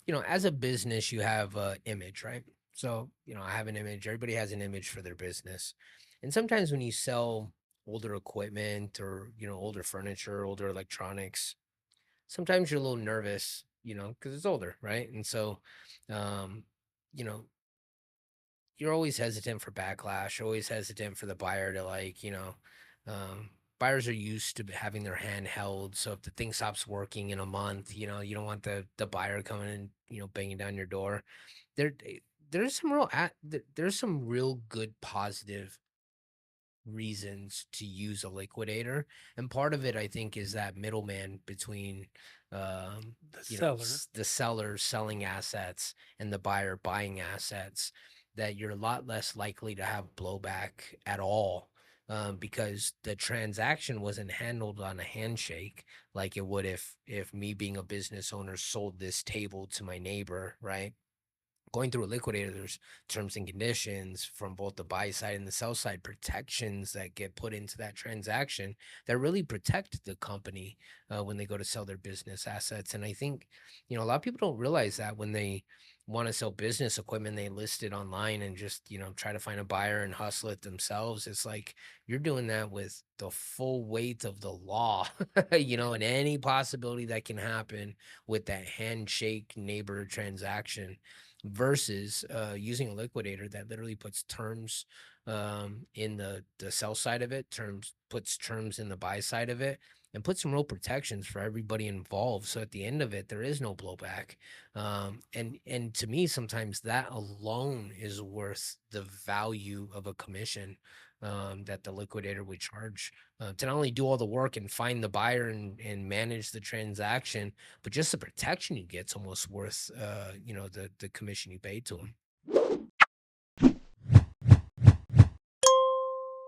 as a business, you have a image, right? So, I have an image. Everybody has an image for their business. And sometimes when you sell older equipment or, older furniture, older electronics, sometimes you're a little nervous, because it's older, right? And so, um, you know, you're always hesitant for backlash, always hesitant for the buyer to um, buyers are used to having their hand held. So if the thing stops working in a month, you don't want the buyer coming in, banging down your door. There, there's some there's some real good positive reasons to use a liquidator, and part of it I think is that middleman between The seller. the seller selling assets and the buyer buying assets, that you're a lot less likely to have blowback at all, because the transaction wasn't handled on a handshake like it would if me being a business owner sold this table to my neighbor, right? Going through a liquidator, there's terms and conditions from both the buy side and the sell side, protections that get put into that transaction that really protect the company when they go to sell their business assets. And I think, a lot of people don't realize that when they want to sell business equipment, they list it online and just, try to find a buyer and hustle it themselves. It's like you're doing that with the full weight of the law, and any possibility that can happen with that handshake neighbor transaction versus using a liquidator that literally puts terms in the sell side of it, puts terms in the buy side of it, and puts some real protections for everybody involved. So at the end of it, there is no blowback. And to me, sometimes that alone is worth the value of a commission that the liquidator would charge to not only do all the work and find the buyer and manage the transaction, but just the protection you get's almost worth, the commission you paid to him.